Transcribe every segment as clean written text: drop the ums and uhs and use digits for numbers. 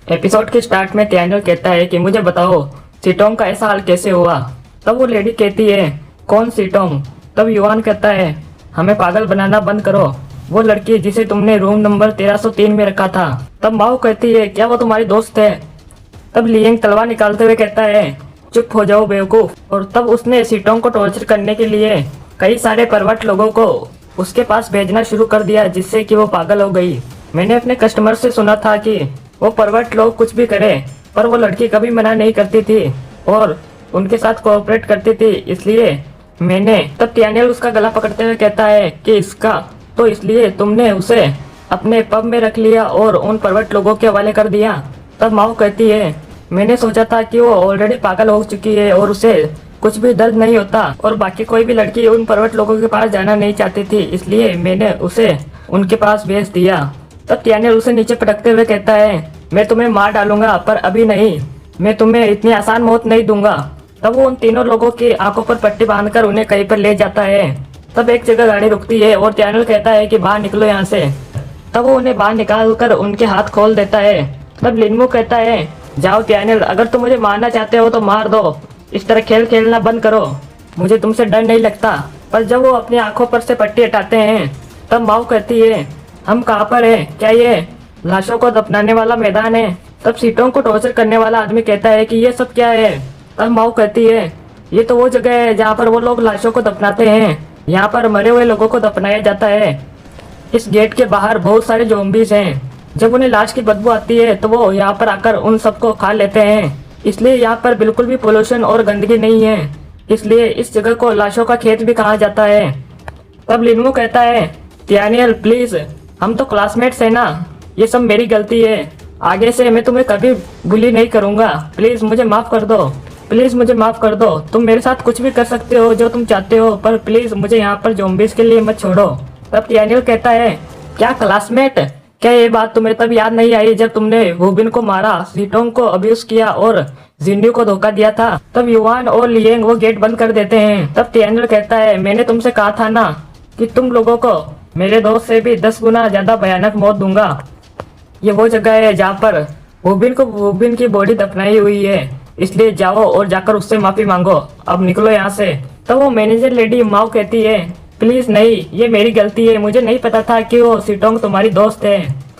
Episode के start में Daniel कहता है कि मुझे बताओ सीटोंग का ऐसा हाल कैसे हुआ। तब वो लेडी कहती है कौन सीटोंग। तब युवान कहता है हमें पागल बनाना बंद करो, वो लड़की जिसे तुमने रूम नंबर 1303 में रखा था। तब माओ कहती है क्या वो तुम्हारी दोस्त है। तब लियंग तलवार निकालते हुए कहता है चुप हो जाओ बेवकूफ। और तब उसने सीटोंग को टॉर्चर करने के लिए कई सारे परवट लोगों को उसके पास भेजना शुरू कर दिया, जिससे कि वो पागल हो गई। मैंने अपने कस्टमर से सुना था कि वो परवट लोग कुछ भी करे, पर वो लड़की कभी मना नहीं करती थी और उनके साथ कोऑपरेट करती थी, इसलिए मैंने। तब डैनियल उसका गला पकड़ते हुए कहता है कि इसका तो इसलिए तुमने उसे अपने पब में रख लिया और उन परवट लोगों के हवाले कर दिया। तब माओ कहती है मैंने सोचा था कि वो ऑलरेडी पागल हो चुकी है और उसे कुछ भी दर्द नहीं होता और बाकी कोई भी लड़की उन परवट लोगों के पास जाना नहीं चाहती थी, इसलिए मैंने उसे उनके पास भेज दिया। तब डैनियल उसे नीचे पटकते हुए कहता है मैं तुम्हें मार डालूंगा, पर अभी नहीं, मैं तुम्हें इतनी आसान मौत नहीं दूंगा। तब वो उन तीनों लोगों की आंखों पर पट्टी बांधकर उन्हें कहीं पर ले जाता है। तब एक जगह गाड़ी रुकती है और डैनियल कहता है कि बाहर निकलो यहाँ से। तब वो उन्हें बाहर निकाल कर उनके हाथ खोल देता है। तब लिनमू कहता है जाओ डैनियल, अगर तुम मुझे मारना चाहते हो तो मार दो, इस तरह खेल खेलना बंद करो, मुझे तुमसे डर नहीं लगता। पर जब वो अपनी आंखों पर से पट्टी हटाते हैं तब माओ कहती है हम कहाँ पर है, क्या ये लाशों को दफनाने वाला मैदान है। तब सीटों को टॉर्चर करने वाला आदमी कहता है कि ये सब क्या है। तब माओ कहती है ये तो वो जगह है जहाँ पर वो लोग लाशों को दफनाते हैं, यहाँ पर मरे हुए लोगों को दफनाया जाता है। इस गेट के बाहर बहुत सारे ज़ॉम्बीज़ हैं, जब उन्हें लाश की बदबू आती है तो वो यहाँ पर आकर उन सबको खा लेते हैं, इसलिए यहाँ पर बिल्कुल भी पोल्यूशन और गंदगी नहीं है, इसलिए इस जगह को लाशों का खेत भी कहा जाता है। तब लिनमू कहता है डैनियल प्लीज, हम तो क्लासमेट्स हैं ना, ये सब मेरी गलती है, आगे से मैं तुम्हें कभी बुली नहीं करूँगा, प्लीज मुझे माफ कर दो, प्लीज मुझे माफ कर दो। तुम मेरे साथ कुछ भी कर सकते हो जो तुम चाहते हो, पर प्लीज मुझे यहाँ पर ज़ॉम्बीज़ के लिए मत छोड़ो। तब डैनियल कहता है क्या क्लासमेट, क्या ये बात तुम्हें तब याद नहीं आई जब तुमने वूबिन को मारा, सीटोंग को अब्यूज किया और जिंडू को धोखा दिया था। तब युवान और लियंग वो गेट बंद कर देते हैं। तब डैनियल कहता है मैंने तुमसे कहा था ना कि तुम लोगों को मेरे दोस्त से भी 10 गुना ज्यादा भयानक मौत दूंगा। ये वो जगह है जहाँ पर वूबिन की बॉडी दफनाई हुई है, इसलिए जाओ और जाकर उससे माफी मांगो, अब निकलो यहाँ से। तब वो मैनेजर लेडी माओ कहती है प्लीज नहीं, ये मेरी गलती है, मुझे नहीं पता था कि वो सीटोंग तुम्हारी दोस्त है,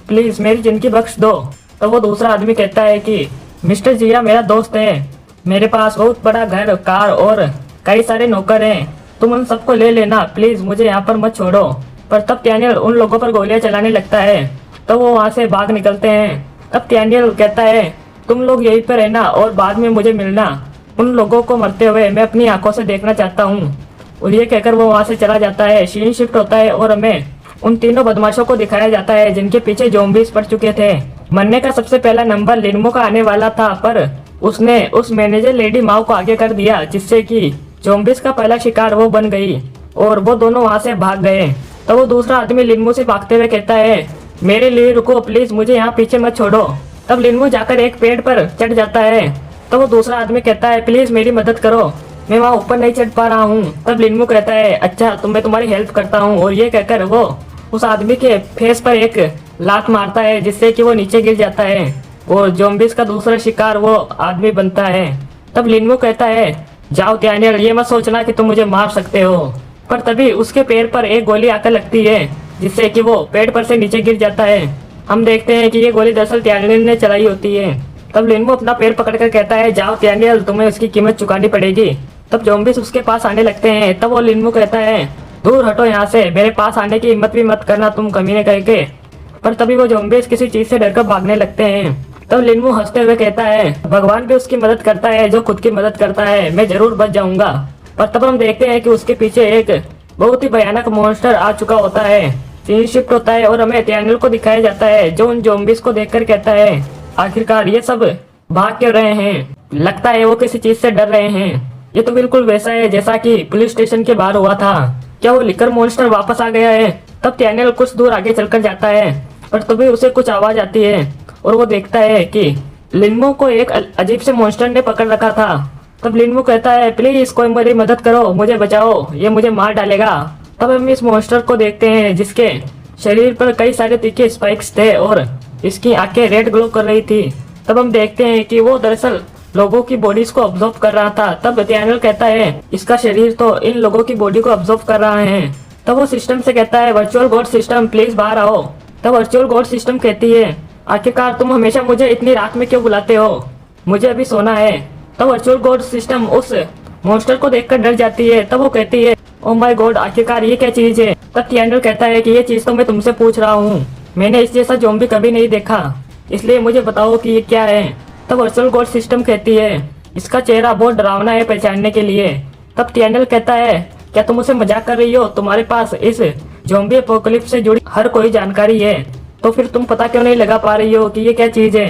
प्लीज मेरी जिंदगी बख्श दो। तो वो दूसरा आदमी कहता है कि मिस्टर जिया मेरा दोस्त है, मेरे पास बहुत बड़ा घर, कार और कई सारे नौकर हैं, तुम उन सबको ले लेना, प्लीज मुझे यहाँ पर मत छोड़ो। पर तब डैनियल उन लोगों पर गोलियां चलाने लगता है, तो वो वहाँ से भाग निकलते हैं। तब डैनियल कहता है तुम लोग यहीं पर रहना और बाद में मुझे मिलना, उन लोगों को मरते हुए मैं अपनी आंखों से देखना चाहता हूँ। और ये कहकर वो वहाँ से चला जाता है। सीन शिफ्ट होता है और हमें उन तीनों बदमाशों को दिखाया जाता है जिनके पीछे ज़ॉम्बीज़ पड़ चुके थे। मरने का सबसे पहला नंबर लिनमो का आने वाला था, पर उसने उस मैनेजर लेडी माओ को आगे कर दिया, जिससे कि ज़ॉम्बीज़ का पहला शिकार वो बन गई और वो दोनों वहाँ से भाग गए। तो वो दूसरा आदमी लिनमो से भागते हुए कहता है मेरे लिए रुको प्लीज, मुझे यहाँ पीछे मत छोड़ो। तब लिनमो जाकर एक पेड़ पर चढ़ जाता है। तो वो दूसरा आदमी कहता है प्लीज मेरी मदद करो, मैं वहाँ ऊपर नहीं चढ़ पा रहा हूँ। तब लिनमू कहता है अच्छा तो मैं तुम्हारी हेल्प करता हूँ, और ये कहकर वो उस आदमी के फेस पर एक लात मारता है, जिससे कि वो नीचे गिर जाता है और ज़ॉम्बीज़ का दूसरा शिकार वो आदमी बनता है। तब लिनमू कहता है जाओ डैनियल, ये मत सोचना कि तुम मुझे मार सकते हो। पर तभी उसके पैर पर एक गोली आकर लगती है, जिससे कि वो पेड़ पर से नीचे गिर जाता है। हम देखते हैं कि ये गोली दरअसल डैनियल ने चलाई होती है। तब लिनमू अपना पैर पकड़कर कहता है जाओ डैनियल, तुम्हें उसकी कीमत चुकानी पड़ेगी। तब ज़ॉम्बीज़ उसके पास आने लगते हैं। तब वो लिनमू कहता है दूर हटो यहाँ से, मेरे पास आने की हिम्मत भी मत करना तुम कमीने करके। पर तभी वो ज़ॉम्बीज़ किसी चीज़ से डरकर भागने लगते हैं। तब लिनमू हंसते हुए कहता है भगवान भी उसकी मदद करता है जो खुद की मदद करता है, मैं जरूर बच जाऊंगा। पर तब हम देखते हैं कि उसके पीछे एक बहुत ही भयानक मॉन्स्टर आ चुका होता है। सीन शिफ्ट होता है और हमें डैनियल को दिखाया जाता है, जो उन ज़ॉम्बीज़ को देखकर कहता है आखिरकार ये सब भाग क्यों रहे हैं, लगता है वो किसी चीज़ से डर रहे हैं। ये तो बिल्कुल वैसा है जैसा कि पुलिस स्टेशन के बाहर हुआ था, क्या वो लिकर मॉन्स्टर वापस आ गया है। तब डैनियल कुछ दूर आगे चलकर जाता है, पर तभी उसे कुछ आवाज आती है और वो देखता है कि लिनमो को एक अजीब से मॉन्स्टर ने पकड़ रखा था। तब लिनमो कहता है प्लीज कोई मेरी मदद करो, मुझे बचाओ, ये मुझे मार डालेगा। तब हम इस मॉन्स्टर को देखते हैं जिसके शरीर पर कई सारे तीखे स्पाइक्स थे और इसकी आंखें रेड ग्लो कर रही थी। तब हम देखते हैं कि वो दरअसल लोगों की बॉडीज को ऑब्जर्व कर रहा था। तब डैनियल कहता है इसका शरीर तो इन लोगों की बॉडी को ऑब्जर्व कर रहा है। तब वो सिस्टम से कहता है वर्चुअल गॉड सिस्टम प्लीज बाहर आओ। तब वर्चुअल गॉड सिस्टम कहती है आखिरकार तुम हमेशा मुझे इतनी रात में क्यों बुलाते हो, मुझे अभी सोना है। तब वर्चुअल गॉड सिस्टम उस मॉन्स्टर को देखकर डर जाती है। तब वो कहती है ओ माय गॉड आखिरकार ये क्या चीज है। तब डैनियल कहता है कि ये चीज तो मैं तुमसे पूछ रहा हूँ, मैंने इस जैसा ज़ॉम्बी कभी नहीं देखा, इसलिए मुझे बताओ कि ये क्या है। तब वर्चुअल गॉड सिस्टम कहती है इसका चेहरा बहुत डरावना है पहचानने के लिए। तब डैनियल कहता है क्या तुम मुझसे मजाक कर रही हो, तुम्हारे पास इस ज़ॉम्बी एपोकलिप्स से जुड़ी हर कोई जानकारी है, तो फिर तुम पता क्यों नहीं लगा पा रही हो कि ये क्या चीज है।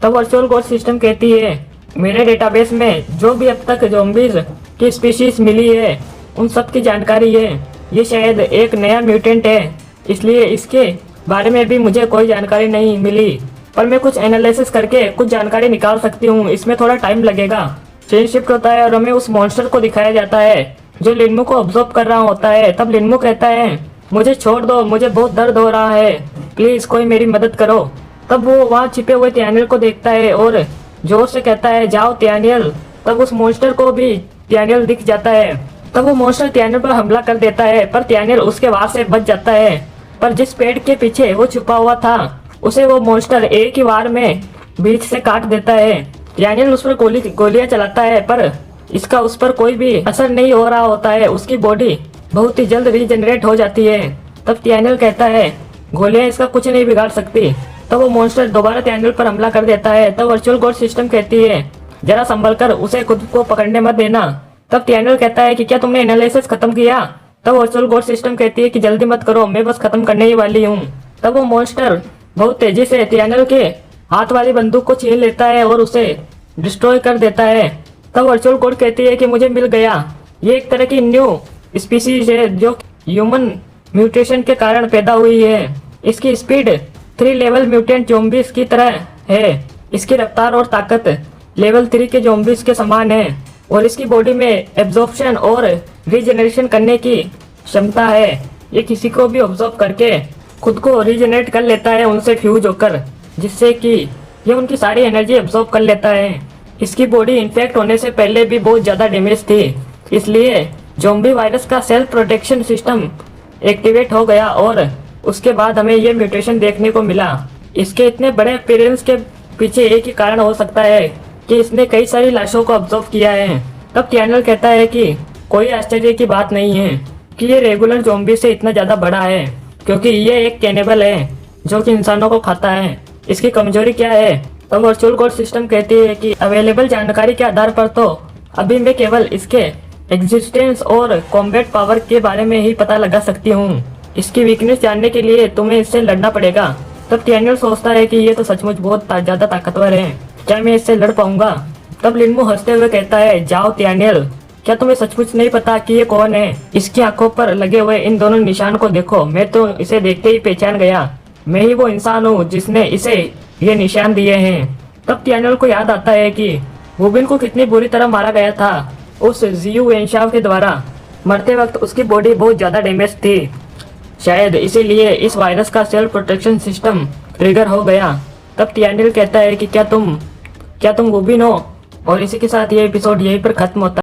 तब वर्चुअल गॉड सिस्टम कहती है मेरे डेटाबेस में जो भी अब तक ज़ॉम्बीज की स्पीशीज मिली है उन सब की जानकारी है। ये शायद एक नया म्यूटेंट है, इसलिए इसके बारे में भी मुझे कोई जानकारी नहीं मिली, पर मैं कुछ एनालिसिस करके कुछ जानकारी निकाल सकती हूँ, इसमें थोड़ा टाइम लगेगा। चेन शिफ्ट होता है और हमें उस मॉन्स्टर को दिखाया जाता है जो लिनमो को ऑब्जर्व कर रहा होता है। तब लिनमो कहता है मुझे छोड़ दो, मुझे बहुत दर्द हो रहा है, प्लीज कोई मेरी मदद करो। तब वो वहाँ छिपे हुए डैनियल को देखता है और जोर से कहता है जाओ डैनियल। तब उस मॉन्स्टर को भी डैनियल दिख जाता है। तब वो मॉन्स्टर डैनियल पर हमला कर देता है, पर डैनियल उसके वार से बच जाता है। पर जिस पेड़ के पीछे वो छुपा हुआ था उसे वो मॉन्स्टर एक ही वार में बीच से काट देता है। डैनियल उस पर गोलियां चलाता है, पर इसका उस पर कोई भी असर नहीं हो रहा होता है, उसकी बॉडी बहुत ही जल्द रीजनरेट हो जाती है। तब डैनियल कहता है गोलियां इसका कुछ नहीं बिगाड़ सकती। तब वो मॉन्स्टर दोबारा डैनियल पर हमला कर देता है। तब वर्चुअल गॉड सिस्टम कहती है जरा संभल कर, उसे खुद को पकड़ने मत देना। तब डैनियल कहता है कि क्या तुमने एनालिसिस खत्म किया। तब वर्चुअल गॉड सिस्टम कहती है कि जल्दी मत करो, मैं बस खत्म करने ही वाली हूँ। तब वो मॉन्स्टर बहुत तेजी से डैनियल के हाथ वाली बंदूक को छीन लेता है और उसे डिस्ट्रॉय कर देता है। तब वर्चुअल गॉड कहती है कि मुझे मिल गया, ये एक तरह की न्यू स्पीसीज है जो ह्यूमन म्यूटेशन के कारण पैदा हुई है। इसकी स्पीड 3 लेवल म्यूटेंट ज़ॉम्बीज की तरह है, इसकी रफ्तार और ताकत लेवल 3 के ज़ॉम्बीज के समान है और इसकी बॉडी में एब्जॉर्प्शन और रीजनरेशन करने की क्षमता है। ये किसी को भी ऑब्जर्व करके खुद को रीजनरेट कर लेता है उनसे फ्यूज होकर, जिससे कि ये उनकी सारी एनर्जी एब्जॉर्ब कर लेता है। इसकी बॉडी इन्फेक्ट होने से पहले भी बहुत ज़्यादा डैमेज थी, इसलिए ज़ॉम्बी वायरस का सेल्फ प्रोटेक्शन सिस्टम एक्टिवेट हो गया और उसके बाद हमें ये म्यूटेशन देखने को मिला। इसके इतने बड़े अपीयरेंस के पीछे एक ही कारण हो सकता है कि इसने कई सारी लाशों को ऑब्जर्व किया है। तब डैनियल कहता है कि कोई आश्चर्य की बात नहीं है कि ये रेगुलर ज़ॉम्बी से इतना ज़्यादा बड़ा है, क्योंकि ये एक कैनिबल है जो कि इंसानों को खाता है। इसकी कमजोरी क्या है। तब वर्चुअल गॉड सिस्टम कहती है कि अवेलेबल जानकारी के आधार पर तो अभी मैं केवल इसके एग्जिस्टेंस और कॉम्बैट पावर के बारे में ही पता लगा सकती हूँ, इसकी वीकनेस जानने के लिए तुम्हें इससे लड़ना पड़ेगा। तब डैनियल सोचता है कि ये तो सचमुच बहुत ज़्यादा ताकतवर है, क्या मैं इससे लड़ पाऊंगा। तब लिनमो हंसते हुए कहता है जाओ डैनियल, क्या तुम्हें सचमुच नहीं पता कि ये कौन है। इसकी आंखों पर लगे हुए इन दोनों निशान को देखो, मैं तो इसे देखते ही पहचान गया, मैं ही वो इंसान हूँ जिसने इसे ये निशान दिए हैं। तब डैनियल को याद आता है कि वुबिन को कितनी बुरी तरह मारा गया था उस जियू वेंशाव के द्वारा। मरते वक्त उसकी बॉडी बहुत ज़्यादा डैमेज थी, शायद इसीलिए इस वायरस का सेल्फ प्रोटेक्शन सिस्टम ट्रिगर हो गया। तब डैनियल कहता है कि क्या तुम वुबिन हो। और इसी के साथ ये एपिसोड यहीं पर खत्म होता है।